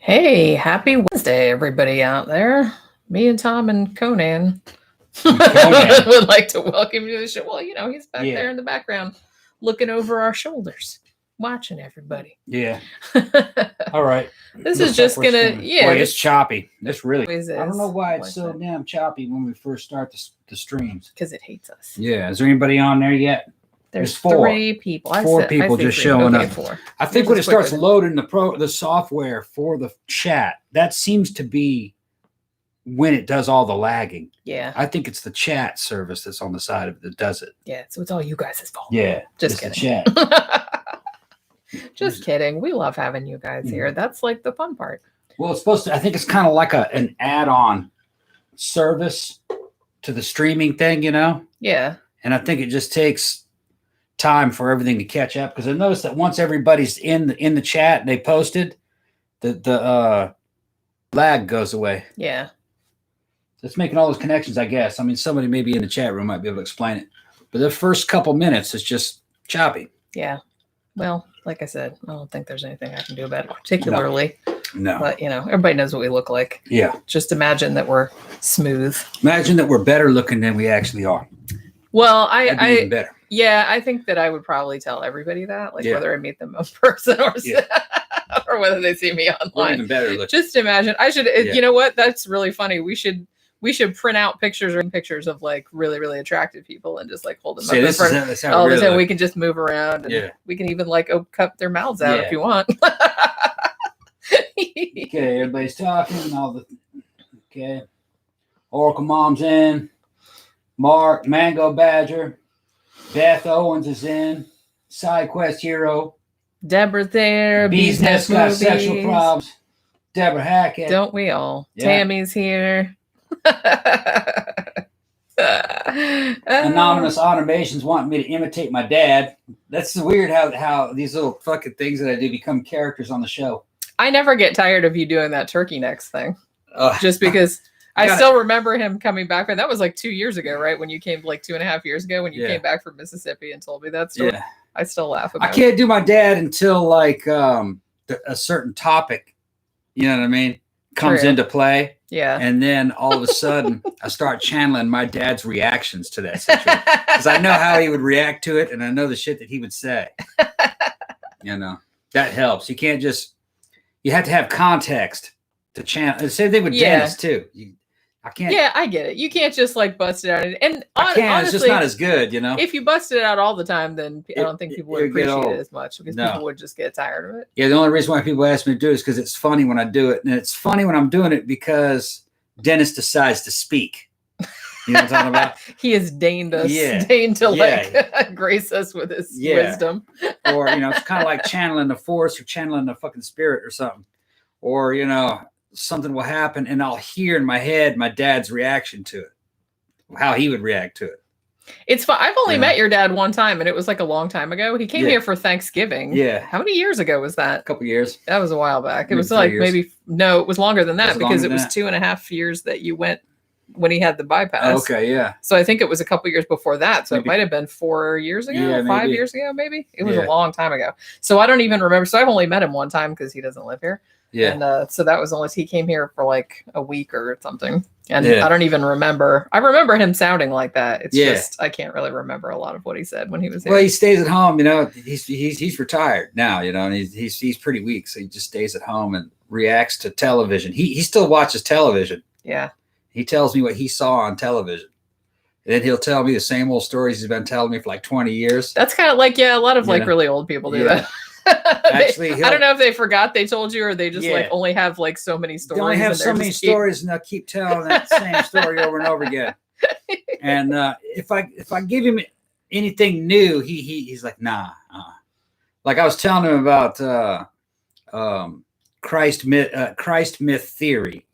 Hey, happy Wednesday, everybody out there. Me and Tom and Conan would like to welcome you to the show. Well, he's back there in the background looking over our shoulders, watching everybody. Yeah. All right. This is just going to, Boy, it's choppy. This really, is. I don't know why it's so damn choppy when we first start the streams. Because it hates us. Yeah. Is there anybody on there yet? There's 3 people. Four people just showing up. 4. I think when it starts loading the software for the chat, that seems to be when it does all the lagging. Yeah. I think it's the chat service that's on the side of it that does it. Yeah. So it's all you guys' fault. Yeah. Just kidding. Chat. Just kidding. We love having you guys here. That's like the fun part. Well, it's supposed to, I think it's kind of like an add-on service to the streaming thing, Yeah. And I think it just takes time for everything to catch up, because I noticed that once everybody's in the chat and they posted, the lag goes away. Yeah. It's making all those connections, I guess. I mean, somebody maybe in the chat room might be able to explain it, but the first couple minutes is just choppy. Yeah. Well, like I said, I don't think there's anything I can do about it particularly. No. But, everybody knows what we look like. Yeah. Just imagine that we're smooth. Imagine that we're better looking than we actually are. Well, even better. Yeah, I think that I would probably tell everybody that, whether I meet them in person or or whether they see me online. We're even better looking. Just imagine. I should. You know what? That's really funny. We should print out pictures of really, really attractive people and just hold them up in front. That's how really we can just move around. And we can even cut their mouths out if you want. Okay, everybody's talking. Okay. Oracle Mom's in. Mark, Mango Badger, Beth Owens is in, Side Quest Hero, Deborah there, Bee's Nest got sexual problems, Deborah Hackett. Don't we all? Yeah. Tammy's here. Anonymous Automations want me to imitate my dad. That's weird how these little fucking things that I do become characters on the show. I never get tired of you doing that turkey necks thing. Just because... I still remember him coming back. That was 2 years ago, right? When you came 2.5 years ago when you came back from Mississippi and told me that story. Yeah. I still laugh about it. I can't do my dad until a certain topic, you know what I mean, comes into play. Yeah. And then all of a sudden I start channeling my dad's reactions to that situation. Because I know how he would react to it and I know the shit that he would say. That helps. You can't you have to have context to channel. The same thing with Dennis too. I can't. Yeah, I get it. You can't just bust it out. And I can. Honestly, it's just not as good, If you bust it out all the time, then I don't think people would appreciate it as much because people would just get tired of it. Yeah, the only reason why people ask me to do it is because it's funny when I do it. And it's funny when I'm doing it because Dennis decides to speak. You know what I'm talking about? He has deigned us, deigned to grace us with his wisdom. Or, it's kind of like channeling the force or channeling the fucking spirit or something. Or, something will happen and I'll hear in my head my dad's reaction to it, how he would react to it. It's fun. I've only met your dad one time and it was a long time ago. He came here for Thanksgiving. Yeah. How many years ago was that? A couple years. That was a while back. It was no, it was longer than that because it was 2.5 years that you went when he had the bypass. Okay, yeah. So I think it was a couple years before that. So it might have been 4 years ago, 5 years ago, maybe. It was a long time ago. So I don't even remember. So I've only met him one time because he doesn't live here. Yeah. And so that was he came here for a week or something. And I don't even remember. I remember him sounding like that. It's just, I can't really remember a lot of what he said when he was here. Well, he stays at home, he's retired now, and he's pretty weak. So he just stays at home and reacts to television. He still watches television. Yeah. He tells me what he saw on television. And then he'll tell me the same old stories he's been telling me for 20 years. That's kind of a lot of really old people do that. Actually, I don't know if they forgot they told you or they just only have so many stories. They only have so many stories and they'll keep telling that same story over and over again. And if I give him anything new, he's like, nah. Like I was telling him about Christ myth theory,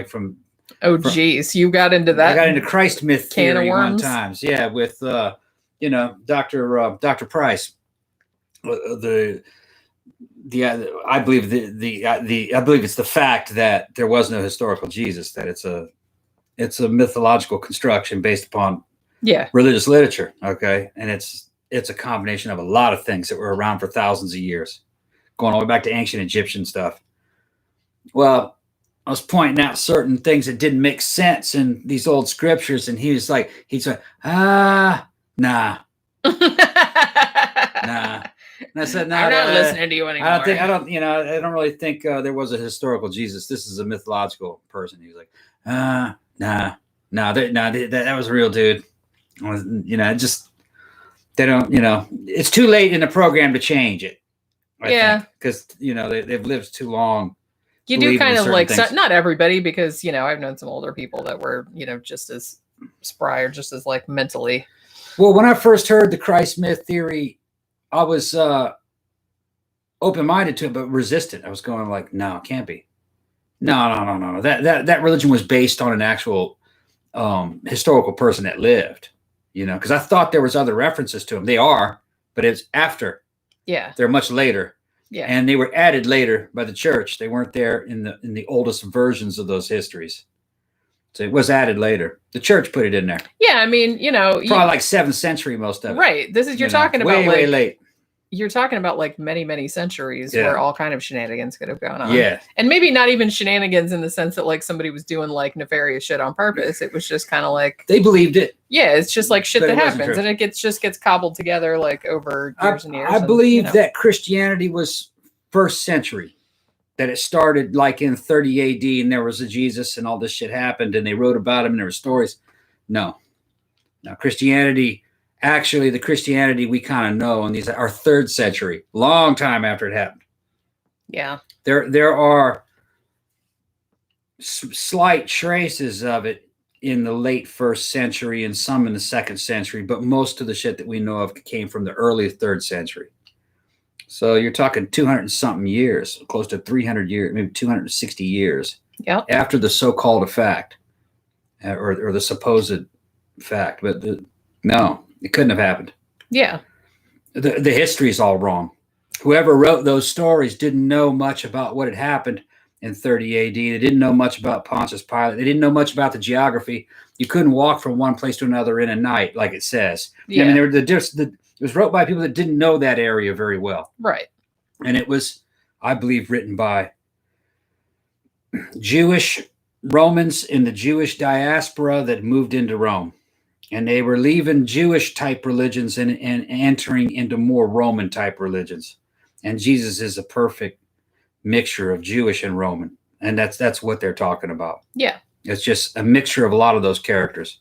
from. Oh geez, you got into that. I got into Christ myth theory one time. Yeah, with Dr. Price. I believe I believe it's the fact that there was no historical Jesus, that it's a mythological construction based upon religious literature. Okay, and it's a combination of a lot of things that were around for thousands of years, going all the way back to ancient Egyptian stuff. Well, I was pointing out certain things that didn't make sense in these old scriptures, and he's like, nah. Nah. And I said, no, I'm not listening to you anymore. I don't really think there was a historical Jesus. This is a mythological person. He was like, nah, that was a real dude. Just, they don't, it's too late in the program to change it. I think, because, they've lived too long. You do kind of like, not everybody, because, I've known some older people that were, just as spry or just as like mentally. Well, when I first heard the Christ myth theory, I was open-minded to it, but resistant. I was going like, no, it can't be. No. That religion was based on an actual historical person that lived, because I thought there was other references to them. They are, but it's after. Yeah. They're much later. Yeah. And they were added later by the church. They weren't there in the oldest versions of those histories. So it was added later. The church put it in there. Yeah, I mean, probably like 7th century, most of it. Right. This is, you're talking about way late. You're talking about like many, many centuries where all kind of shenanigans could have gone on. Yeah. And maybe not even shenanigans in the sense that like somebody was doing like nefarious shit on purpose. It was just kind of like they believed it. Yeah, it's just like shit that happens, and it gets cobbled together like over years and years. I believe that Christianity was 1st century, that it started like in 30 AD, and there was a Jesus, and all this shit happened, and they wrote about him, and there were stories. No, Christianity. Actually, the Christianity we kind of know, and these are 3rd century, long time after it happened. Yeah, there are slight traces of it in the late 1st century and some in the 2nd century, but most of the shit that we know of came from the early 3rd century. So you're talking 200 and something years, close to 300 years, maybe 260 years. Yeah. After the so-called fact, or the supposed fact, but no. It couldn't have happened. Yeah. The history is all wrong. Whoever wrote those stories didn't know much about what had happened in 30 AD. They didn't know much about Pontius Pilate. They didn't know much about the geography. You couldn't walk from one place to another in a night, like it says. Yeah. I mean, it was wrote by people that didn't know that area very well. Right. And it was, I believe, written by Jewish Romans in the Jewish diaspora that moved into Rome. And they were leaving Jewish type religions and entering into more Roman type religions. And Jesus is a perfect mixture of Jewish and Roman. And that's what they're talking about. Yeah. It's just a mixture of a lot of those characters.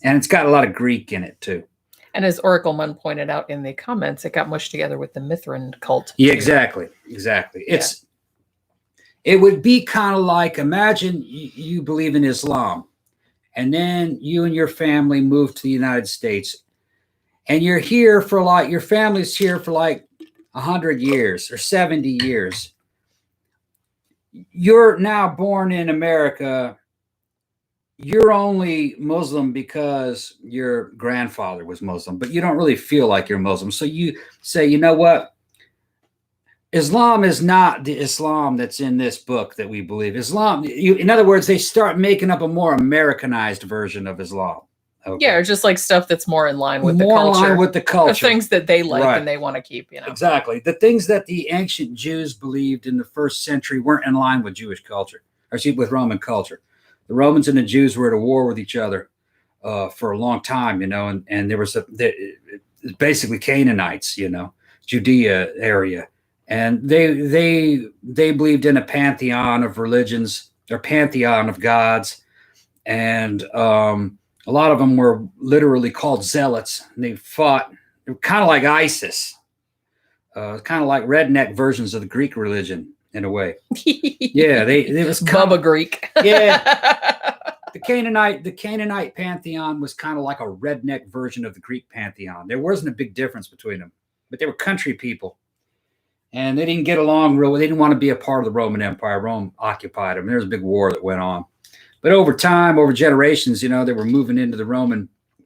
And it's got a lot of Greek in it too. And as Oracle Mun pointed out in the comments, it got mushed together with the Mithrin cult. Yeah, exactly. It would be kind of like, imagine you believe in Islam. And then you and your family move to the United States, and you're here for like, your family's here for like 100 years or 70 years. You're now born in America. You're only Muslim because your grandfather was Muslim, but you don't really feel like you're Muslim. So you say, you know what? Islam is not the Islam that's in this book that we believe. Islam, in other words, they start making up a more Americanized version of Islam. Okay. Yeah, or just like stuff that's more in line with the culture. More in line with the culture. The things that they like and they want to keep, Exactly. The things that the ancient Jews believed in the 1st century weren't in line with Jewish culture, or with Roman culture. The Romans and the Jews were at a war with each other for a long time, and there was basically Canaanites, Judea area. And they believed in a pantheon of religions, or pantheon of gods. And a lot of them were literally called zealots. And they fought, they were kind of like ISIS, kind of like redneck versions of the Greek religion in a way. Yeah, it was Bubba Greek. Yeah. The Canaanite pantheon was kind of like a redneck version of the Greek pantheon. There wasn't a big difference between them, but they were country people. And they didn't get along real well. They didn't want to be a part of the Roman Empire. Rome occupied them. There was a big war that went on. But over time, over generations, they were moving into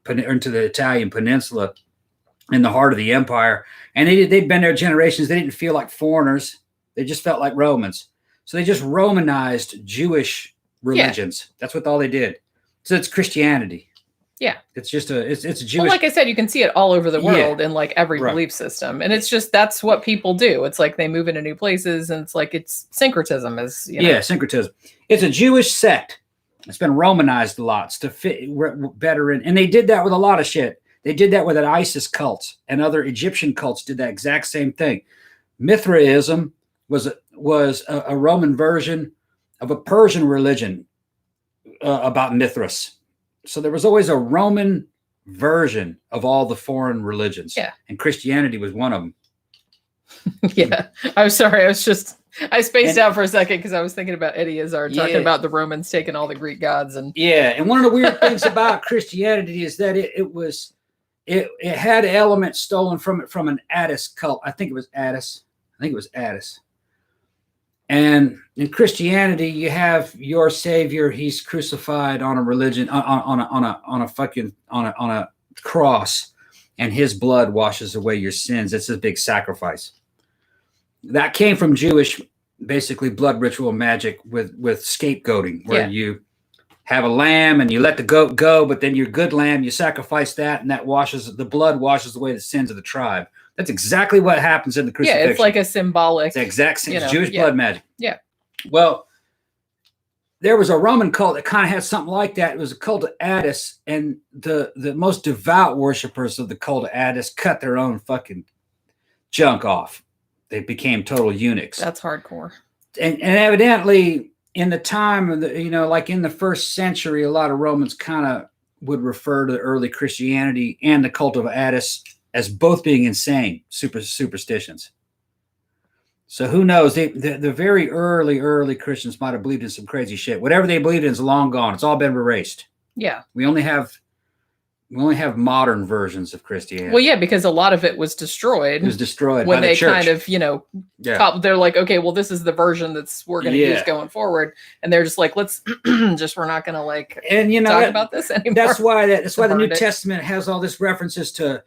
into the Italian peninsula in the heart of the empire. And they'd been there generations. They didn't feel like foreigners. They just felt like Romans. So they just Romanized Jewish religions. Yeah. That's all they did. So it's Christianity. Yeah. It's just it's a Jewish. Well, like I said, you can see it all over the world in like every belief system. And it's just, that's what people do. It's like they move into new places and it's like, it's syncretism is, you know. Yeah, syncretism. It's a Jewish sect. It's been Romanized a lot to fit better in. And they did that with a lot of shit. They did that with an ISIS cults, and other Egyptian cults did that exact same thing. Mithraism was a Roman version of a Persian religion about Mithras. So there was always a Roman version of all the foreign religions. Yeah. And Christianity was one of them. Yeah. I'm sorry. I spaced out for a second because I was thinking about Eddie Izzard talking about the Romans taking all the Greek gods. And and one of the weird things about Christianity is that it had elements stolen from it from an Attis cult. I think it was Attis. And in Christianity, you have your Savior. He's crucified on a religion, on a cross, and his blood washes away your sins. It's a big sacrifice. That came from Jewish, basically blood ritual magic with scapegoating, where you have a lamb and you let the goat go, but then your good lamb, you sacrifice that, and the blood washes away the sins of the tribe. That's exactly what happens in the crucifixion. Yeah, it's like a symbolic. It's the exact same Jewish blood magic. Yeah. Well, there was a Roman cult that kind of had something like that. It was a cult of Attis, and the most devout worshipers of the cult of Attis cut their own fucking junk off. They became total eunuchs. That's hardcore. And evidently, in the time of like in the first century, a lot of Romans kind of would refer to the early Christianity and the cult of Attis as both being insane superstitions. So who knows? The very early Christians might have believed in some crazy shit. Whatever they believed in is long gone. It's all been erased. Yeah. We only have modern versions of Christianity. Well, yeah, because a lot of it was destroyed. It was destroyed when by the church. kind of, they're like, okay, well, this is the version we're going to use going forward, and they're just like, let's we're not going to talk about this anymore. That's why the New Testament has all this references to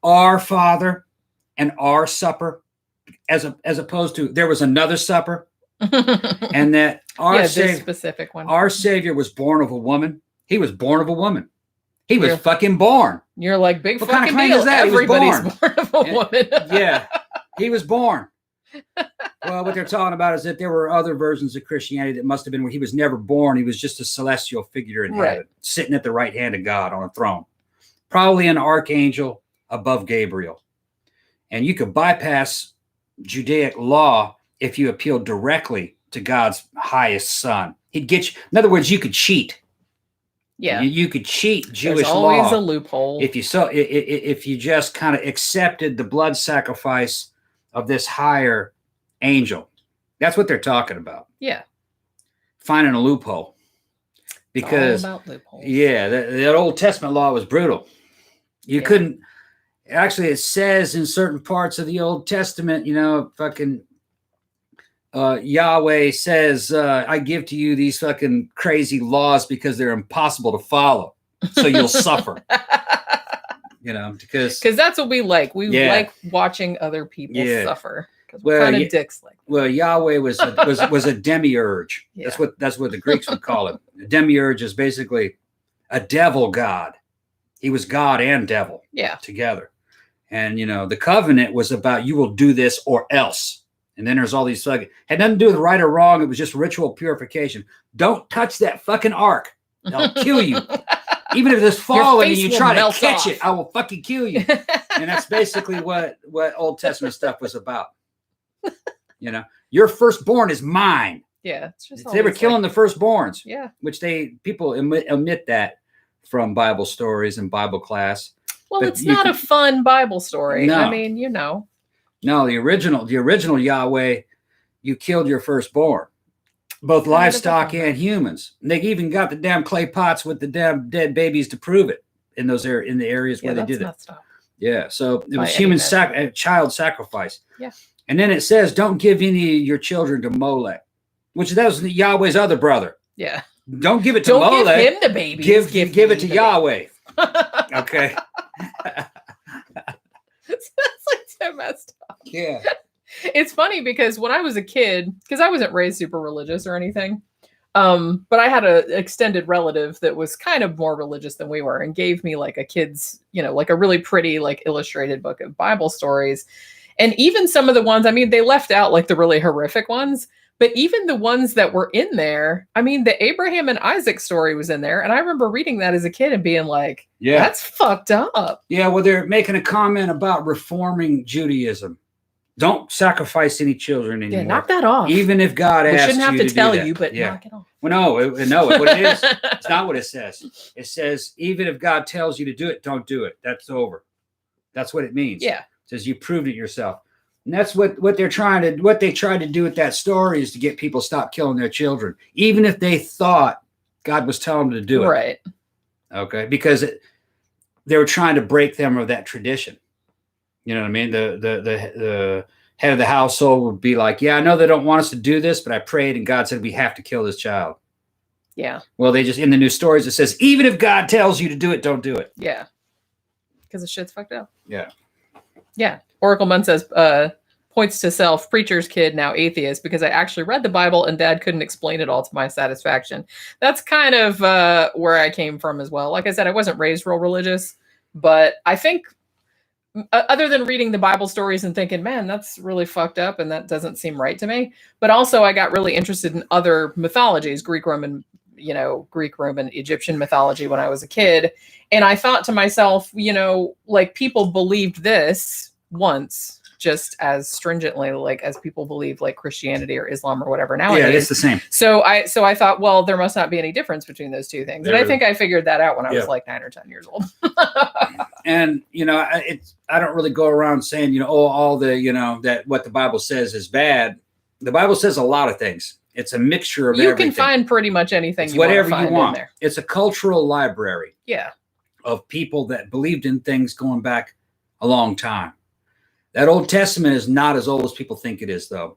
our Father and our supper, as opposed to there was another supper, and that this specific one, our Savior was born of a woman. He was born of a woman. He was fucking born. You're like, big what fucking kind of claim deal. is that? Everybody's born of a woman. Yeah, he was born. Well, what they're talking about is that there were other versions of Christianity that must have been where he was never born. He was just a celestial figure in heaven, sitting at the right hand of God on a throne. Probably an archangel above Gabriel. And you could bypass Judaic law if you appealed directly to God's highest son. He'd get you. In other words, you could cheat. Yeah, you could cheat Jewish law. There's always a loophole. If you just kind of accepted the blood sacrifice of this higher angel. That's what they're talking about. Yeah, finding a loophole. Because all about loopholes. The Old Testament law was brutal. You couldn't. Actually, it says in certain parts of the Old Testament, Yahweh says, I give to you these fucking crazy laws because they're impossible to follow. So you'll suffer. Because that's what we like. We like watching other people suffer. Because we're kind of dicks like that. Well, Yahweh was a demiurge. Yeah. That's what the Greeks would call it. A demiurge is basically a devil god. He was God and devil together. And the covenant was about you will do this or else. And then there's all these had nothing to do with right or wrong. It was just ritual purification. Don't touch that fucking ark. They'll kill you. Even if it's falling and you try to catch it, I will fucking kill you. And that's basically what Old Testament stuff was about. Your firstborn is mine. Yeah. It's just they were killing the firstborns. Yeah. Which people omit that from Bible stories and Bible class. Well, it's not a fun Bible story. No. I mean, No, the original Yahweh, you killed your firstborn, both livestock and humans. And they even got the damn clay pots with the damn dead babies to prove it in the areas where they did it. Yeah, so it was child sacrifice. Yeah, and then it says, "Don't give any of your children to Molech," which that was Yahweh's other brother. Yeah, don't give it to Molech. Don't give him the baby. Give it to Yahweh. Okay. That's like so messed up. Yeah. It's funny because when I was a kid, because I wasn't raised super religious or anything, But I had an extended relative that was kind of more religious than we were and gave me like a kid's, like a really pretty, like illustrated book of Bible stories. And even some of the ones, I mean, they left out like the really horrific ones, but even the ones that were in there, I mean, the Abraham and Isaac story was in there. And I remember reading that as a kid and being like, that's fucked up. Yeah. Well, they're making a comment about reforming Judaism. Don't sacrifice any children anymore. Yeah, knock that off. Even if God asks you to We shouldn't have to tell you, but knock it off. Well, no, what it is, it's not what it says. It says, even if God tells you to do it, don't do it. That's over. That's what it means. Yeah. It says you proved it yourself. And that's what they tried to do with that story is to get people to stop killing their children, even if they thought God was telling them to do it. Right. Okay. Because they were trying to break them of that tradition. You know what I mean? The head of the household would be like, yeah, I know they don't want us to do this, but I prayed and God said we have to kill this child. Yeah. Well, they just, in the new stories, it says, even if God tells you to do it, don't do it. Yeah. Because the shit's fucked up. Yeah. Yeah. Oracle Munn says, points to SelfPreachers Kid, now atheist, because I actually read the Bible and Dad couldn't explain it all to my satisfaction. That's kind of where I came from as well. Like I said, I wasn't raised real religious, but I think other than reading the Bible stories and thinking, man, that's really fucked up and that doesn't seem right to me. But also I got really interested in other mythologies, Greek, Roman, Egyptian mythology when I was a kid. And I thought to myself, like people believed this once just as stringently, like as people believe like Christianity or Islam or whatever nowadays. Yeah, it's the same. So I thought, well, there must not be any difference between those two things. And I think I figured that out when I was like 9 or 10 years old. And, I don't really go around saying, all the, that what the Bible says is bad. The Bible says a lot of things. It's a mixture of everything. You can find pretty much anything whatever you want. In there. It's a cultural library. Yeah. Of people that believed in things going back a long time. That Old Testament is not as old as people think it is, though.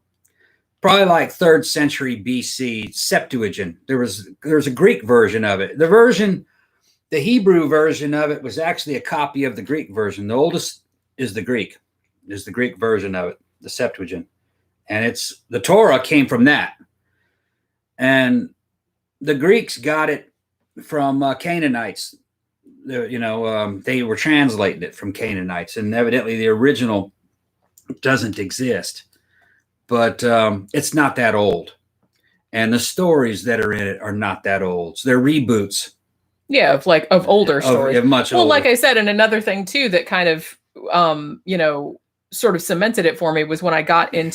Probably like 3rd century BC, Septuagint. There's a Greek version of it. The Hebrew version of it was actually a copy of the Greek version. The oldest is the Greek version of it, the Septuagint. And the Torah came from that. And the Greeks got it from Canaanites. They were translating it from Canaanites, and evidently the original doesn't exist. But it's not that old. And the stories that are in it are not that old. So they're reboots. Yeah, of older stories. Of much older. Well, like I said, and another thing too that kind of sort of cemented it for me was when I got in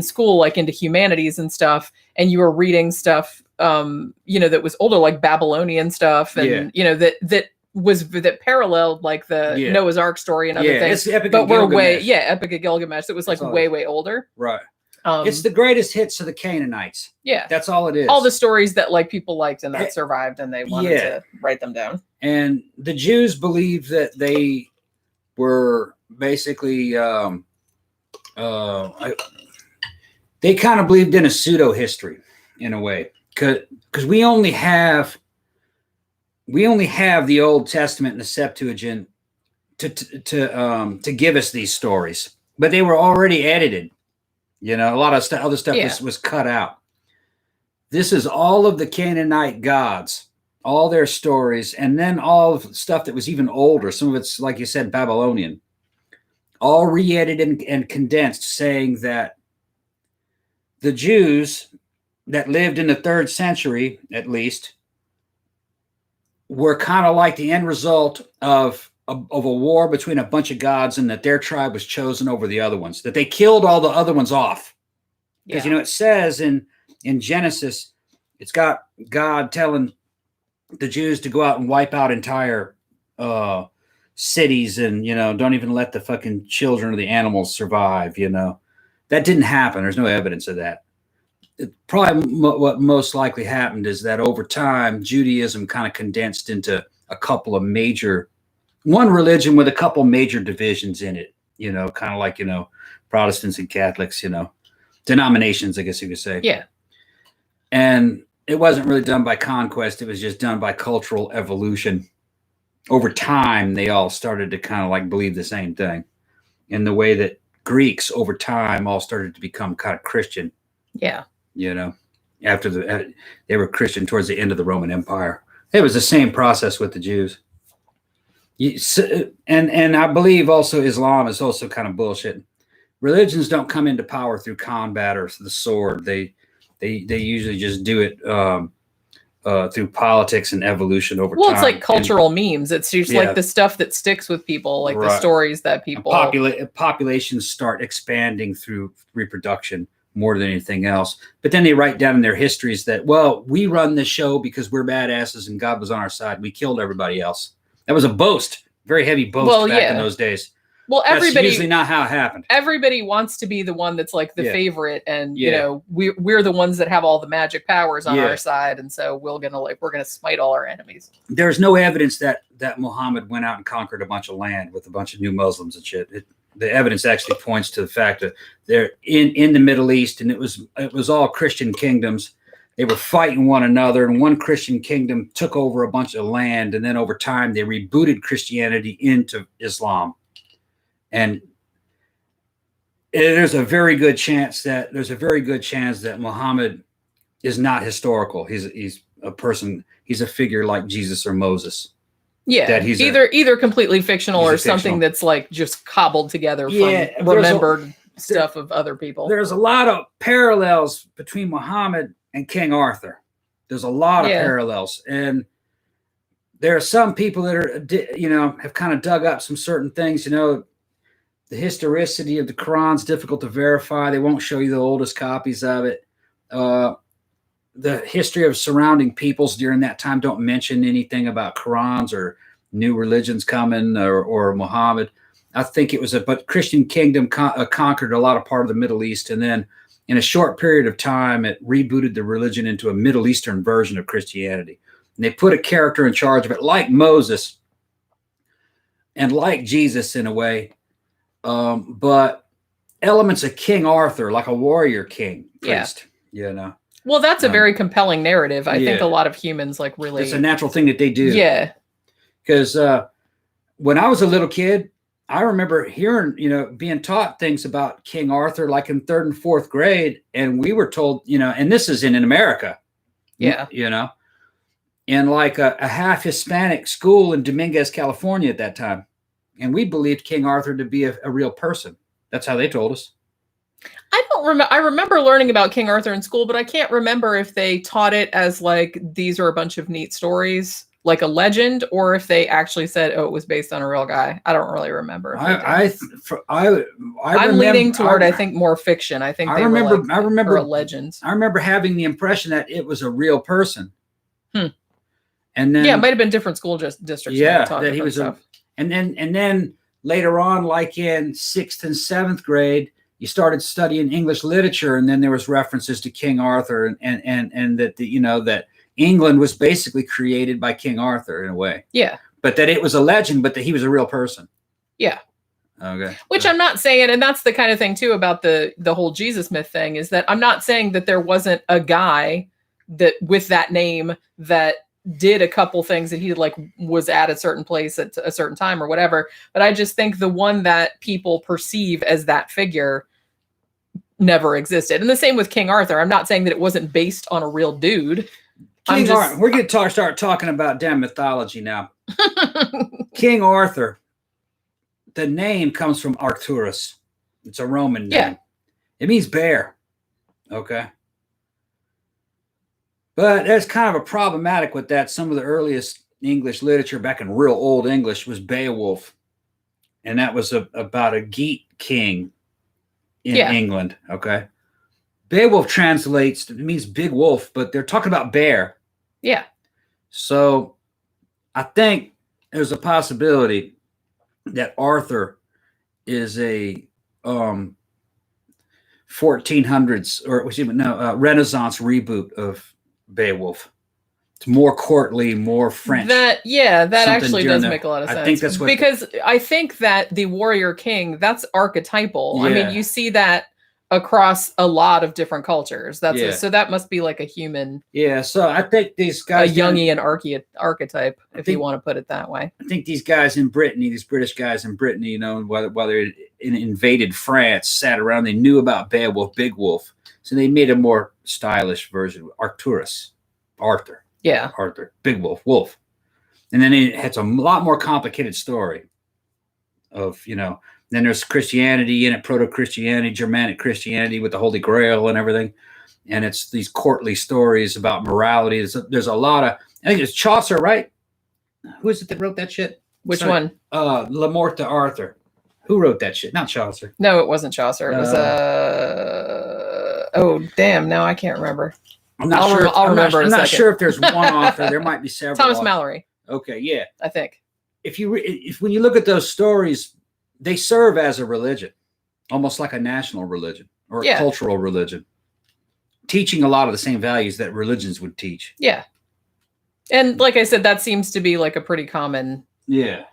school, like into humanities and stuff, and you were reading stuff that was older, like Babylonian stuff, and that paralleled like the Noah's Ark story and other things. It's Epic but of we're Gilgamesh. Epic of Gilgamesh. It was like way older. Right. It's the greatest hits of the Canaanites. Yeah. That's all it is. All the stories that like people liked and that survived and they wanted to write them down. And the Jews believed that they were basically they kind of believed in a pseudo history in a way, because we only have the Old Testament and the Septuagint to give us these stories, but they were already edited. A lot of other stuff was cut out. This is all of the Canaanite gods, all their stories, and then all of the stuff that was even older. Some of it's, like you said, Babylonian, all re-edited and condensed, saying that the Jews that lived in the 3rd century, at least, were kind of like the end result of a war between a bunch of gods, and that their tribe was chosen over the other ones, that they killed all the other ones off. Because, it says in Genesis, it's got God telling the Jews to go out and wipe out entire cities and, don't even let the fucking children or the animals survive, That didn't happen. There's no evidence of that. Probably what most likely happened is that over time, Judaism kind of condensed into a couple of one religion with a couple major divisions in it, kind of like, Protestants and Catholics, denominations, I guess you could say. Yeah. And it wasn't really done by conquest. It was just done by cultural evolution. Over time, they all started to kind of like believe the same thing, in the way that Greeks over time all started to become kind of Christian. Yeah. after they were Christian towards the end of the Roman Empire. It was the same process with the Jews. And I believe also Islam is also kind of bullshit. Religions don't come into power through combat or the sword. They usually just do it through politics and evolution over time. Well, it's like cultural memes. It's just like the stuff that sticks with people, like the stories that people... Populations start expanding through reproduction more than anything else. But then they write down in their histories that, well, we run this show because we're badasses and God was on our side. We killed everybody else. That was a boast, very heavy boast back in those days. Well, that's usually not how it happened. Everybody wants to be the one that's like the favorite, and you know, we're the ones that have all the magic powers on our side, and so we're gonna smite all our enemies. There's no evidence that Muhammad went out and conquered a bunch of land with a bunch of new Muslims and shit. The evidence actually points to the fact that they're in the Middle East, and it was all Christian kingdoms. They were fighting one another, and one Christian kingdom took over a bunch of land, and then over time they rebooted Christianity into Islam. And there's a very good chance that Muhammad is not historical. He's a person. He's a figure like Jesus or Moses. Yeah, that he's either completely fictional or something that's like just cobbled together from remembered stuff of other people. There's a lot of parallels between Muhammad and King Arthur. There's a lot of parallels, and there are some people that are have kind of dug up some certain things. The historicity of the Quran's difficult to verify. They won't show you the oldest copies of it. The history of surrounding peoples during that time don't mention anything about Qurans or new religions coming or Muhammad. I think it was but Christian kingdom conquered a lot of part of the Middle East, and then in a short period of time, it rebooted the religion into a Middle Eastern version of Christianity. And they put a character in charge of it, like Moses and like Jesus in a way. But elements of King Arthur, like a warrior king priest, Well, that's a very compelling narrative. I think a lot of humans really... It's a natural thing that they do. Yeah. Because when I was a little kid, I remember hearing, being taught things about King Arthur, like in 3rd and 4th grade. And we were told, and this is in America. Yeah. In like a half Hispanic school in Dominguez, California at that time. And we believed King Arthur to be a real person. That's how they told us. I don't remember. I remember learning about King Arthur in school, but I can't remember if they taught it as these are a bunch of neat stories, like a legend, or if they actually said, "Oh, it was based on a real guy." I don't really remember. I'm leaning toward, I think, more fiction. I think I remember legends. I remember having the impression that it was a real person. And then it might have been different school districts. Yeah, that he was stuff. And then later on, like in 6th and 7th grade, you started studying English literature, and then there was references to King Arthur, and that that England was basically created by King Arthur in a way. Yeah. But that it was a legend, but that he was a real person. Yeah. Okay. Which I'm not saying, and that's the kind of thing too about the whole Jesus myth thing, is that I'm not saying that there wasn't a guy that with that name that did a couple things that he was at a certain place at a certain time or whatever. But I just think the one that people perceive as that figure never existed. And the same with King Arthur. I'm not saying that it wasn't based on a real dude. King Arthur. We're going to start talking about damn mythology now. King Arthur. The name comes from Arcturus. It's a Roman name. Yeah. It means bear. Okay. But there's kind of a problematic with that. Some of the earliest English literature back in real old English was Beowulf. And that was about a Geat king in England. Okay. Beowulf translates, it means big wolf, but they're talking about bear. Yeah. So I think there's a possibility that Arthur is a 1400s or Renaissance reboot of Beowulf. It's more courtly, more French. That actually does make a lot of sense. I think that's because I think that the warrior king, that's archetypal. Yeah. I mean, you see that across a lot of different cultures. So that must be like a human. Yeah. So I think these guys, a Jungian archetype, if you want to put it that way. I think these guys in Brittany, these British guys in Brittany, you know, while they're in invaded France, sat around. They knew about Beowulf, Big Wolf, so they made a more stylish version. Arthur, Big Wolf, and then it has a lot more complicated story. Of then there's Christianity in it, proto-Christianity, Germanic Christianity with the Holy Grail and everything. And it's these courtly stories about morality. There's a lot of, I think it's Chaucer, right? Who is it that wrote that shit? Which one? La Morte d'Arthur. Who wrote that shit? Not Chaucer. No, it wasn't Chaucer. It was oh damn, now I can't remember. I'm not sure. I'm not sure if there's one author. There might be several. Thomas authors. Mallory. Okay, yeah. I think. When you look at those stories, they serve as a religion, almost like a national religion or a cultural religion, teaching a lot of the same values that religions would teach. Yeah. And like I said, that seems to be like a pretty common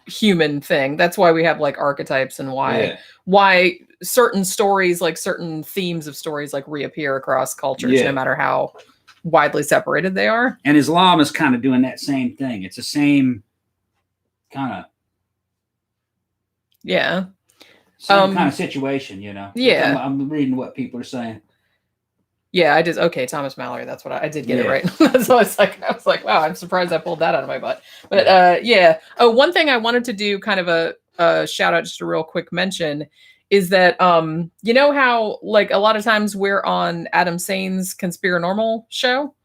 human thing. That's why we have like archetypes and why certain stories, like certain themes of stories, like reappear across cultures, no matter how widely separated they are. And Islam is kind of doing that same thing. It's the same kind of same kind of situation, Yeah. I'm reading what people are saying. Yeah, I did. Okay, Thomas Mallory. That's what I did get it right. So I was like, wow, I'm surprised I pulled that out of my butt. But Oh, one thing I wanted to do, kind of a shout out, just a real quick mention, is that you know how like a lot of times we're on Adam Sain's Conspiranormal show.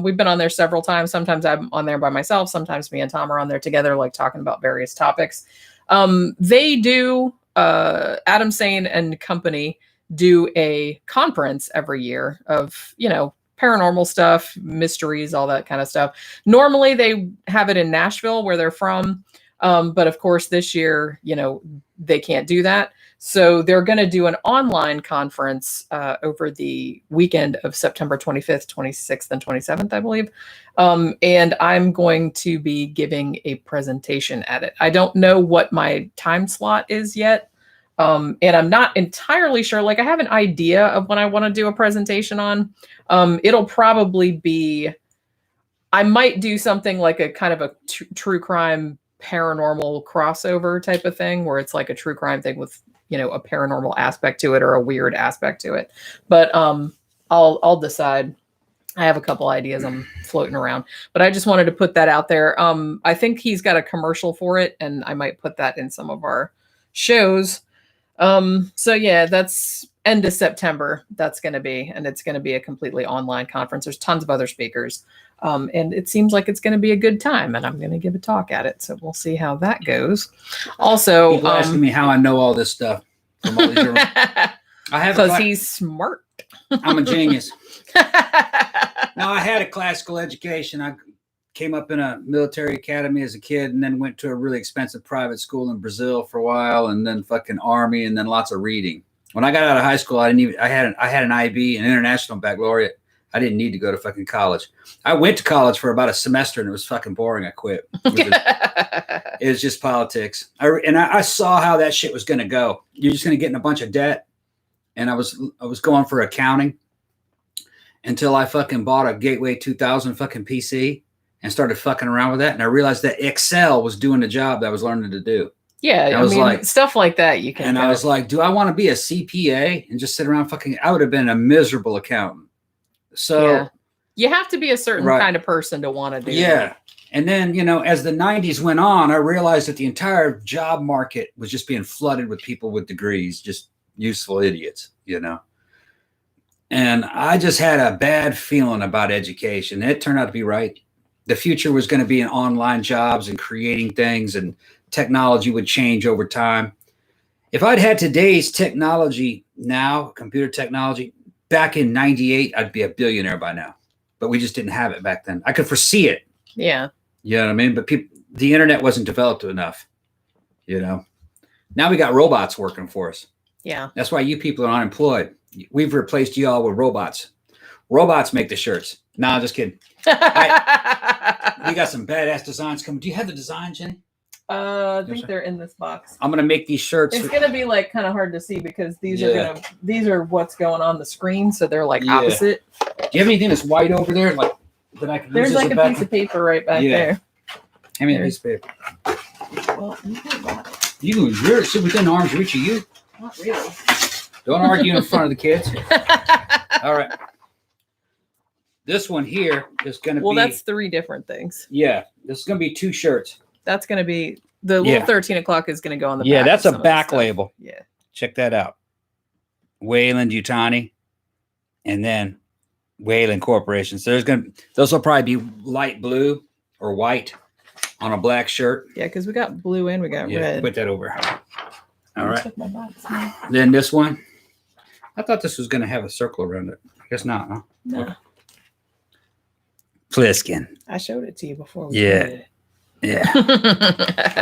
We've been on there several times. Sometimes I'm on there by myself. Sometimes me and Tom are on there together, like talking about various topics. They do, Adam Sain and company do a conference every year of, paranormal stuff, mysteries, all that kind of stuff. Normally they have it in Nashville where they're from. But of course this year, they can't do that. So they're going to do an online conference over the weekend of September 25th, 26th, and 27th, I believe. And I'm going to be giving a presentation at it. I don't know what my time slot is yet. And I'm not entirely sure. Like I have an idea of when I want to do a presentation on. It'll probably be, I might do something like a kind of a true crime paranormal crossover type of thing, where it's like a true crime thing with, a paranormal aspect to it or a weird aspect to it. But I'll decide. I have a couple ideas I'm floating around, but I just wanted to put that out there. I think he's got a commercial for it, and I might put that in some of our shows. So yeah, that's end of September. That's going to be, and it's going to be a completely online conference. There's tons of other speakers. And it seems like it's going to be a good time, and I'm going to give a talk at it. So we'll see how that goes. Also, people asking me how I know all this stuff from all these I have, because he's smart. I'm a genius. Now, I had a classical education. I came up in a military academy as a kid, and then went to a really expensive private school in Brazil for a while, and then fucking army, and then lots of reading. When I got out of high school, I had an IB, an international baccalaureate. I didn't need to go to fucking college. I went to college for about a semester, and it was fucking boring. I quit. It was just politics. I saw how that shit was going to go. You're just going to get in a bunch of debt. And I was going for accounting until I fucking bought a Gateway 2000 fucking PC and started fucking around with that. And I realized that Excel was doing the job that I was learning to do. Yeah, I mean, like, stuff like that you can. And I was like, do I want to be a CPA and just sit around fucking? I would have been a miserable accountant. So you have to be a certain kind of person to want to do that. And then, as the 90s went on, I realized that the entire job market was just being flooded with people with degrees, just useful idiots, And I just had a bad feeling about education. It turned out to be right. The future was going to be in online jobs and creating things, and technology would change over time. If I'd had today's technology now, computer technology, back in 98, I'd be a billionaire by now. But we just didn't have it back then. I could foresee it. Yeah. You know what I mean? But the internet wasn't developed enough, Now we got robots working for us. Yeah. That's why you people are unemployed. We've replaced you all with robots. Robots make the shirts. Nah, just kidding. We got some badass designs coming. Do you have the design, Jenny? I think they're in this box. I'm gonna make these shirts. It's gonna be like kind of hard to see because these are what's going on the screen, so they're like opposite. Do you have anything that's white over there, like that I can? There's like a piece of paper right back there. Hand me a piece of paper. Well, you're sit within arm's reach of you. Not really. Don't argue in front of the kids. All right. This one here is going to be... Well, that's 3 different things. Yeah. This is going to be 2 shirts. That's going to be... The little 13 o'clock is going to go on the back. Yeah, that's a back label. Yeah. Check that out. Wayland Yutani. And then Wayland Corporation. So those will probably be light blue or white on a black shirt. Yeah, because we got blue and we got red. Put that over. All right. Then this one. I thought this was going to have a circle around it. I guess not, huh? No. Okay. Pliskin. I showed it to you before we did it. Yeah.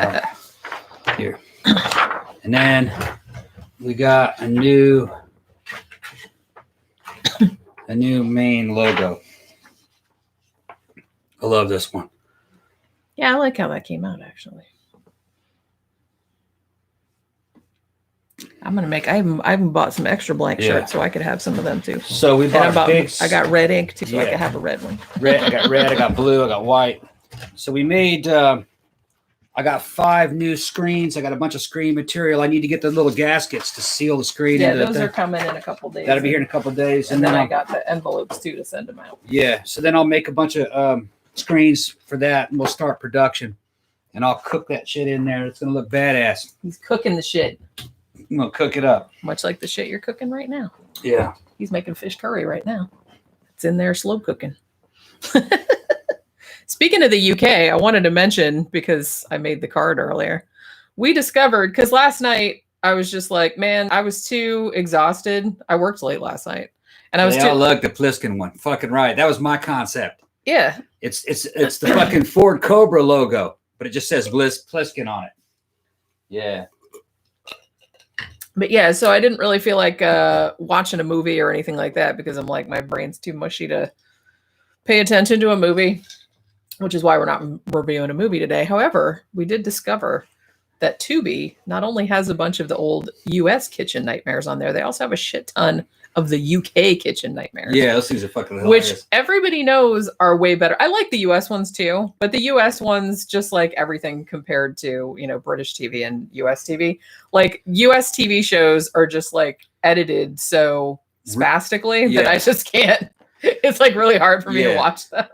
Right. Here. And then we got a new main logo. I love this one. Yeah, I like how that came out actually. I'm gonna make. I even bought some extra blank shirts so I could have some of them too. So we bought I got red ink too, so I could have a red one. I got blue, I got white. So we made. I got 5 new screens. I got a bunch of screen material. I need to get the little gaskets to seal the screen. Yeah, those are coming in a couple days. That'll be here in a couple of days, and then I got the envelopes too to send them out. Yeah, so then I'll make a bunch of screens for that, and we'll start production. And I'll cook that shit in there. It's gonna look badass. He's cooking the shit. I'm gonna cook it up. Much like the shit you're cooking right now. Yeah. He's making fish curry right now. It's in there slow cooking. Speaking of the UK, I wanted to mention, because I made the card earlier, we discovered, because last night I was just like, man, I was too exhausted. I worked late last night. And I was too like the Pliskin one. Fucking right. That was my concept. Yeah. It's the fucking Ford Cobra logo, but it just says Pliskin on it. Yeah. But yeah, so I didn't really feel like watching a movie or anything like that because I'm like, my brain's too mushy to pay attention to a movie, which is why we're not reviewing a movie today. However, we did discover that Tubi not only has a bunch of the old US kitchen nightmares on there, they also have a shit ton of the UK kitchen nightmares. Yeah, those things are fucking hilarious. Which everybody knows are way better. I like the US ones too, but the US ones, just like everything compared to, British TV and US TV, like US TV shows are just like edited so spastically that I just can't. It's like really hard for me to watch them.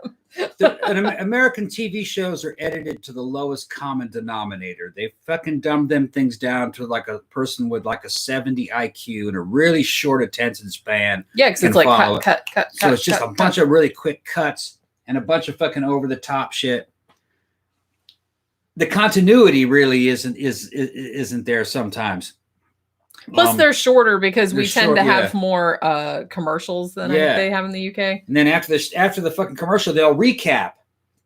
American TV shows are edited to the lowest common denominator. They fucking dumb them things down to like a person with like a 70 IQ and a really short attention span. Yeah, because it's like cut. So it's just a bunch of really quick cuts and a bunch of fucking over the top shit. The continuity really isn't there sometimes. Plus, they're shorter because we tend to have more commercials than they have in the UK. And then after the fucking commercial, they'll recap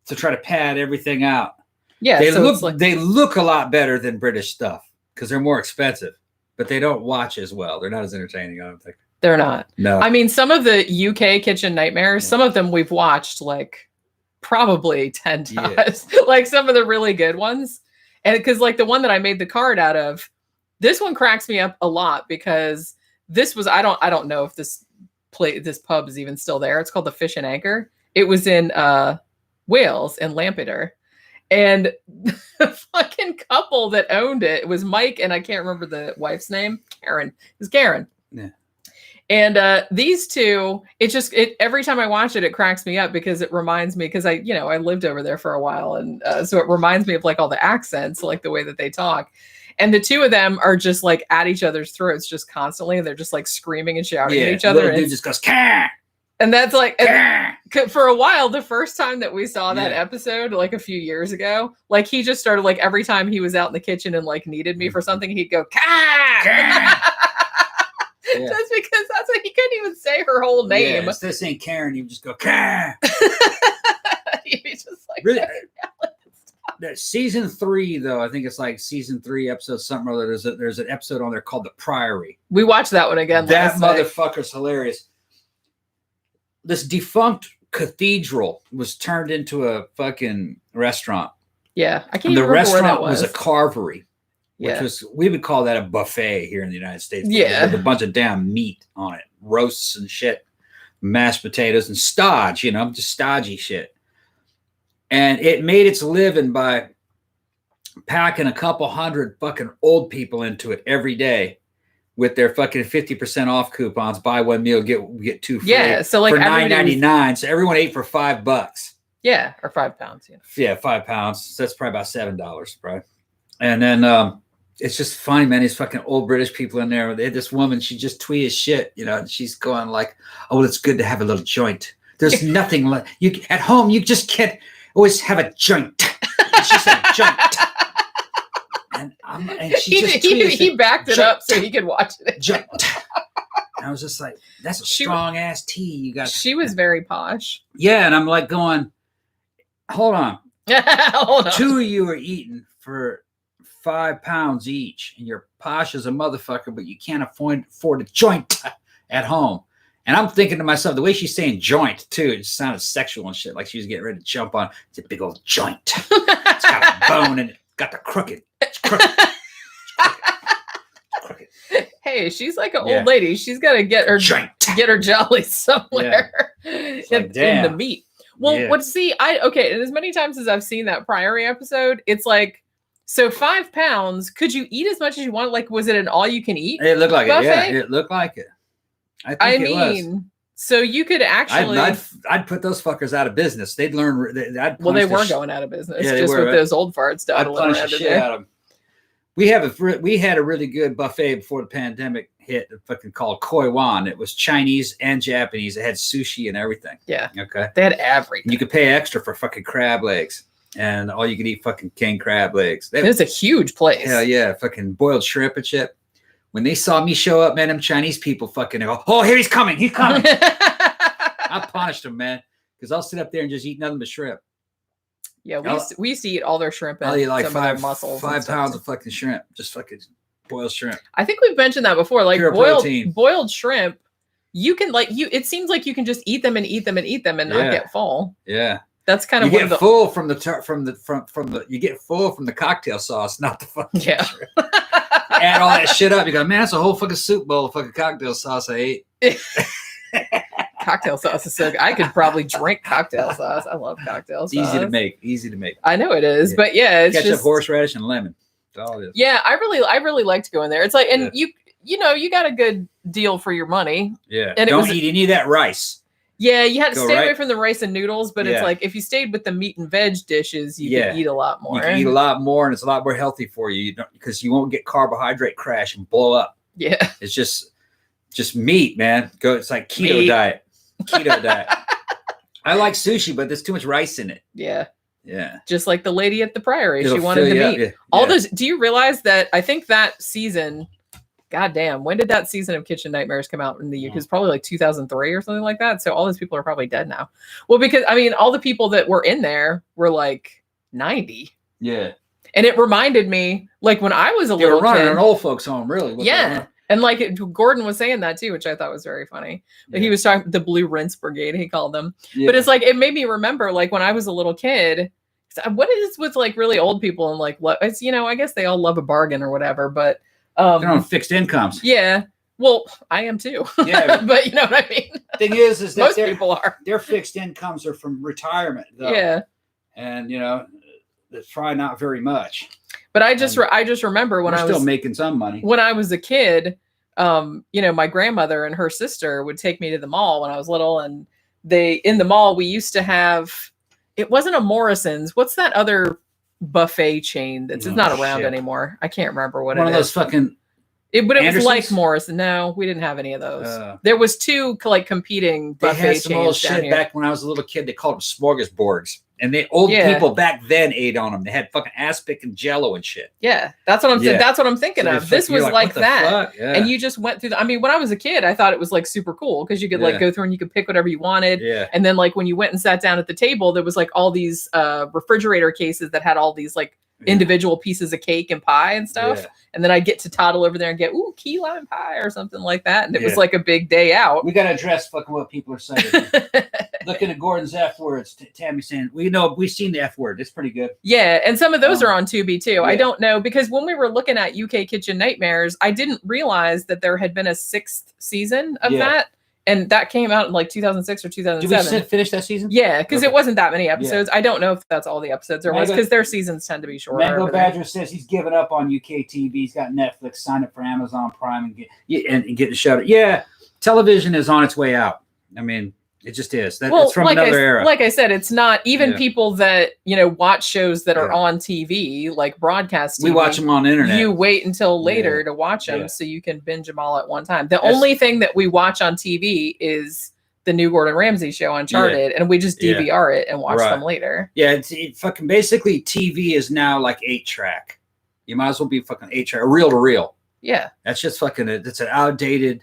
to try to pad everything out. Yeah, they look a lot better than British stuff because they're more expensive, but they don't watch as well. They're not as entertaining, I don't think. They're not. No. I mean, some of the UK kitchen nightmares, some of them we've watched like probably 10 times. Like some of the really good ones. And because like the one that I made the card out of, this one cracks me up a lot because this was, I don't know if this pub is even still there. It's called the Fish and Anchor. It was in Wales in Lampeter. And the fucking couple that owned it was Mike, and I can't remember the wife's name. Karin. It was Karin. Yeah. And these two, every time I watch it, it cracks me up because it reminds me, because I lived over there for a while. And so it reminds me of like all the accents, like the way that they talk. And the two of them are just like at each other's throats just constantly. And they're just like screaming and shouting at each other. And dude just goes, Kah! And that's like, for a while, the first time that we saw that episode, like a few years ago, like he just started like every time he was out in the kitchen and like needed me for something, he'd go, Kah! Just because that's like, he couldn't even say her whole name. Yeah, instead of saying Karin, he would just go, Kah! He'd be just like, really? That season 3, though, I think it's like season 3 episode something or other. There's an episode on there called The Priory. We watched that one again. That motherfucker's hilarious. This defunct cathedral was turned into a fucking restaurant. Yeah, I can't And even the remember where that restaurant was a carvery, which was, we would call that a buffet here in the United States. Yeah. With a bunch of damn meat on it, roasts and shit, mashed potatoes and stodge, just stodgy shit. And it made its living by packing a couple hundred fucking old people into it every day with their fucking 50% off coupons. Buy one meal, get two free. Yeah, so like for $9.99. So everyone ate for $5. Yeah, or £5. Yeah, £5. So that's probably about $7, right? And then it's just funny, man. These fucking old British people in there. They had this woman. She just twee as shit, and she's going like, "Oh, it's good to have a little joint. There's nothing like you at home. You just can't always have a joint." She said joint. And she just he backed it up so he could watch it. Joint. I was just like, that's a strong ass tea you got. She was very posh. Yeah, and I'm like going, hold on. Hold on. 2 of you are eating for £5 each, and you're posh as a motherfucker, but you can't afford a joint at home. And I'm thinking to myself, the way she's saying joint too, it just sounded sexual and shit, like she was getting ready to jump on. It's a big old joint. It's got a bone in it. Got the crooked. It's crooked. Hey, she's like an old lady. She's got to get her jolly somewhere in the meat. Well, and as many times as I've seen that Priory episode, it's like, so £5, could you eat as much as you want? Like, was it an all you can eat? It looked like buffet? it. Yeah, it looked like it. I mean, so you could actually. I'd put those fuckers out of business. They'd learn. They were going out of business just with those old farts I'd punish the shit out of them. We had a really good buffet before the pandemic hit, fucking called Koi Wan. It was Chinese and Japanese. It had sushi and everything. Yeah. Okay. They had everything. You could pay extra for fucking crab legs, and all you could eat fucking king crab legs. It's a huge place. Hell yeah, fucking boiled shrimp and shit. When they saw me show up, man, them Chinese people fucking go, "Oh, here he's coming! He's coming!" I punished them, man, because I'll sit up there and just eat nothing but shrimp. Yeah, we used to eat all their shrimp and I'll eat like some of their mussels. 5 pounds of fucking shrimp, just fucking boiled shrimp. I think we've mentioned that before. Like Pure boiled shrimp, you can it seems like you can just eat them and not get full. Yeah, that's kind of you get full from the you get full from the cocktail sauce, not the fucking shrimp. Add all that shit up. You go, man, that's a whole fucking soup bowl of fucking cocktail sauce I ate. Cocktail sauce is so good. I could probably drink cocktail sauce. I love cocktail sauce. Easy to make. I know it is, but it's ketchup, horseradish, and lemon. That's all it is. Yeah, I really like to go in there. It's like, and you got a good deal for your money. Yeah, and don't eat any of that rice. Yeah, you had to stay away from the rice and noodles, but it's like if you stayed with the meat and veg dishes, you could eat a lot more. You can eat a lot more, and it's a lot more healthy for you. Because you won't get carbohydrate crash and blow up. Yeah, it's just meat, man. It's like keto diet. Keto diet. I like sushi, but there's too much rice in it. Yeah. Yeah. Just like the lady at the Priory. She wanted the meat. Yeah. All those. Do you realize that I think that season, goddamn, when did that season of Kitchen Nightmares come out in the UK? Because probably like 2003 or something like that. So all those people are probably dead now. Well, because I mean, all the people that were in there were like 90. Yeah. And it reminded me, like when I was a little kid. They were running kid, an old folks home, really. Yeah. And like Gordon was saying that too, which I thought was very funny. But he was talking the Blue Rinse Brigade, he called them. Yeah. But it's like, it made me remember like when I was a little kid, what is with like really old people and like, it's, I guess they all love a bargain or whatever, but they're on fixed incomes. Yeah. Well, I am too. Yeah. But you know what I mean? Thing is that most people are. Their fixed incomes are from retirement though. Yeah. And that's probably not very much. But I just remember when I was still making some money. When I was a kid, my grandmother and her sister would take me to the mall when I was little, and in the mall we used to have, it wasn't a Morrison's. What's that other buffet chain that's not around anymore? I can't remember what it is. One of those fucking. But it was like Morrison. No, we didn't have any of those. There was two like competing buffet chains. They had some old shit back when I was a little kid. They called them smorgasbords. And the old people back then ate on them. They had fucking aspic and jello and shit. Yeah, that's what I'm saying. That's what I'm thinking of. This was like that. Yeah. And you just went through I mean, when I was a kid, I thought it was like super cool because you could like go through and you could pick whatever you wanted. Yeah. And then like when you went and sat down at the table, there was like all these refrigerator cases that had all these like individual pieces of cake and pie and stuff. Yeah. And then I'd get to toddle over there and get, key lime pie or something like that. And it was like a big day out. We got to address fucking what people are saying. Looking at Gordon's F words, Tammy saying, we've seen the F word. It's pretty good. Yeah. And some of those are on Tubi too. Yeah. I don't know, because when we were looking at UK Kitchen Nightmares, I didn't realize that there had been a 6th season of that. And that came out in like 2006 or 2007. Did we finish that season? Yeah, because it wasn't that many episodes. I don't know if that's all the episodes there was, because their seasons tend to be shorter. Mango Badger says he's given up on UK TV. He's got Netflix. Sign up for Amazon Prime and get the show. Yeah, television is on its way out. I mean, it just is. It's from another era. Like I said, it's not even people that, watch shows that are on TV, like broadcast TV. We watch them on the internet. You wait until later to watch them so you can binge them all at one time. The only thing that we watch on TV is the new Gordon Ramsay show, Uncharted, and we just DVR it and watch them later. Yeah, it's fucking basically TV is now like 8-track. You might as well be fucking 8-track, reel to reel. Yeah. That's just fucking, it's an outdated,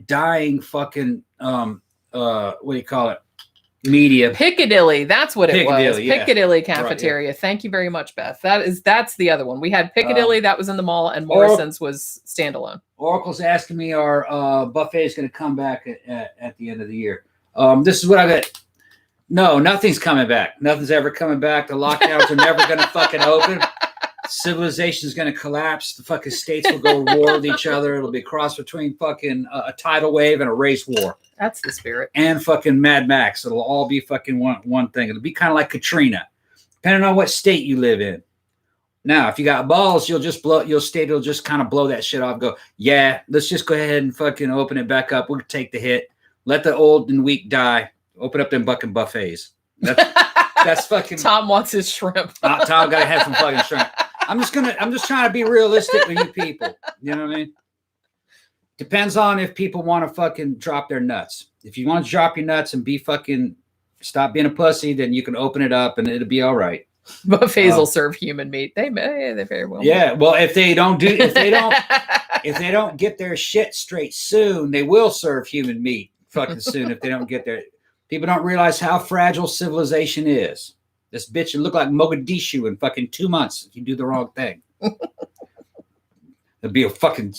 dying fucking, what do you call it? Media. Piccadilly. That's what it was. Yeah. Piccadilly Cafeteria. Right, Thank you very much, Beth. That's the other one. We had Piccadilly that was in the mall, and Morrison's was standalone. Oracle's asking me our buffet is going to come back at the end of the year. This is what I got. No, nothing's coming back. Nothing's ever coming back. The lockdowns are never going to fucking open. Civilization is going to collapse. The fucking states will go to war with each other. It'll be a cross between fucking a tidal wave and a race war. That's the spirit. And fucking Mad Max. It'll all be fucking one thing. It'll be kind of like Katrina, depending on what state you live in. Now, if you got balls, it'll just kind of blow that shit off. Go, yeah, let's just go ahead and fucking open it back up. We'll take the hit. Let the old and weak die. Open up them fucking buffets. That's fucking. Tom wants his shrimp. Tom got to have some fucking shrimp. I'm just trying to be realistic with you people. You know what I mean? Depends on if people want to fucking drop their nuts. If you want to drop your nuts and stop being a pussy, then you can open it up and it'll be all right. Buffets will serve human meat. They very well. Yeah. Well, if they don't get their shit straight soon, they will serve human meat fucking soon if they don't get their. People don't realize how fragile civilization is. This bitch will look like Mogadishu in fucking 2 months if you do the wrong thing. There'll be a fucking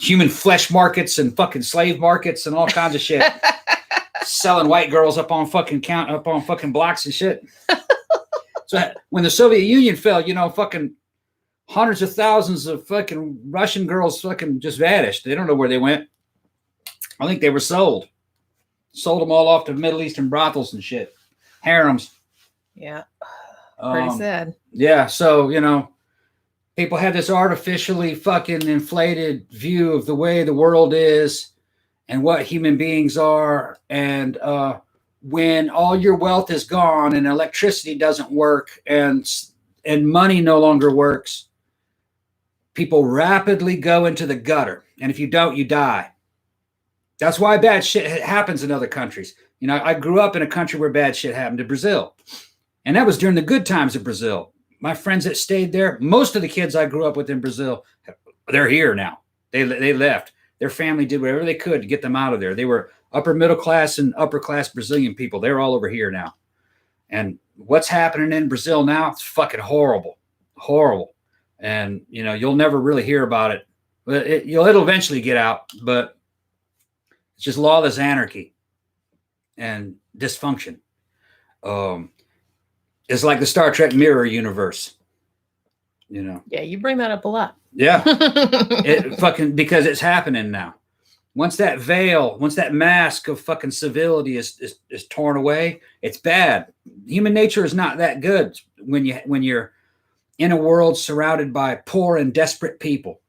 human flesh markets and fucking slave markets and all kinds of shit. Selling white girls up on fucking blocks and shit. So when the Soviet Union fell, fucking hundreds of thousands of fucking Russian girls fucking just vanished. They don't know where they went. I think they were sold. Sold them all off to Middle Eastern brothels and shit. Harems. Yeah. Pretty sad. Yeah. So, people have this artificially fucking inflated view of the way the world is and what human beings are. And when all your wealth is gone and electricity doesn't work and money no longer works, people rapidly go into the gutter. And if you don't, you die. That's why bad shit happens in other countries. I grew up in a country where bad shit happened, to Brazil. And that was during the good times of Brazil. My friends that stayed there, most of the kids I grew up with in Brazil, they're here now. They left. Their family did whatever they could to get them out of there. They were upper middle class and upper class Brazilian people. They're all over here now. And what's happening in Brazil now, it's fucking horrible. Horrible. And, you'll never really hear about it. But it'll eventually get out. But it's just lawless anarchy and dysfunction. It's like the Star Trek mirror universe, Yeah, you bring that up a lot. Yeah. Because it's happening now. Once that mask of fucking civility is torn away, it's bad. Human nature is not that good when you're in a world surrounded by poor and desperate people.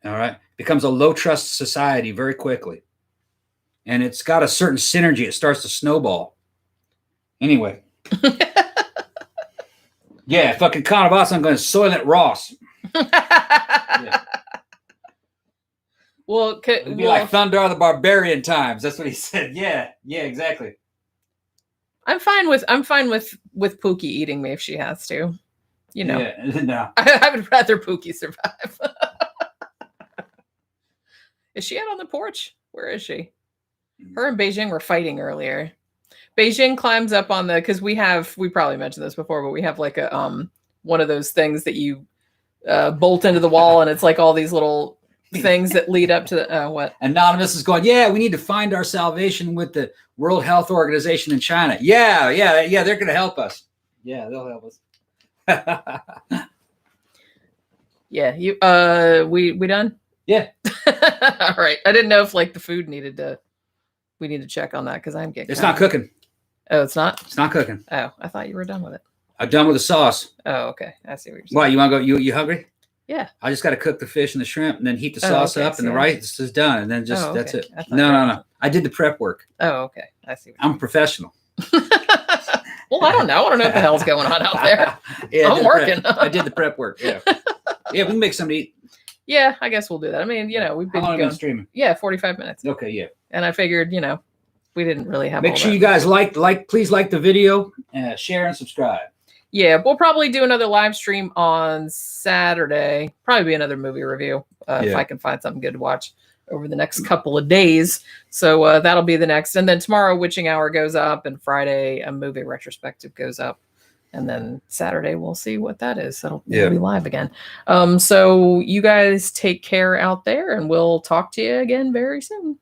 All right? It becomes a low trust society very quickly. And it's got a certain synergy. It starts to snowball. Anyway. Yeah, fucking cannibalism. I'm going to Soylent Ross. Yeah. Well, it'd be like Thunder the Barbarian times. That's what he said. Yeah, exactly. I'm fine with Pookie eating me if she has to. Yeah, no. I would rather Pookie survive. Is she out on the porch? Where is she? Her and Beijing were fighting earlier. Beijing climbs up on the, because we probably mentioned this before, but we have like a one of those things that you bolt into the wall, and it's like all these little things that lead up to the what? Anonymous is going, yeah, we need to find our salvation with the World Health Organization in China. Yeah, they're going to help us. Yeah, they'll help us. Yeah, you we done? Yeah. All right. I didn't know if like the food we need to check on that because I'm getting. It's not cooking. Oh, it's not? It's not cooking. Oh, I thought you were done with it. I'm done with the sauce. Oh, okay. I see what you're saying. Why, you want to go? You hungry? Yeah. I just got to cook the fish and the shrimp and then heat the sauce up and the rice is done. And then just, that's it. No. I did the prep work. Oh, okay. I see. I'm a professional. Well, I don't know. I don't know what the hell's going on out there. Yeah, I'm working. I did the prep work. Yeah. Yeah, we can make something to eat. Yeah, I guess we'll do that. I mean, we've been going streaming. Yeah, 45 minutes. Okay, yeah. And I figured, we didn't really have. Make sure you guys please like the video, share and subscribe. Yeah, we'll probably do another live stream on Saturday. Probably be another movie review if I can find something good to watch over the next couple of days. So that'll be the next. And then tomorrow, Witching Hour goes up, and Friday, a movie retrospective goes up. And then Saturday, we'll see what that is. That'll be live again. So you guys take care out there, and we'll talk to you again very soon.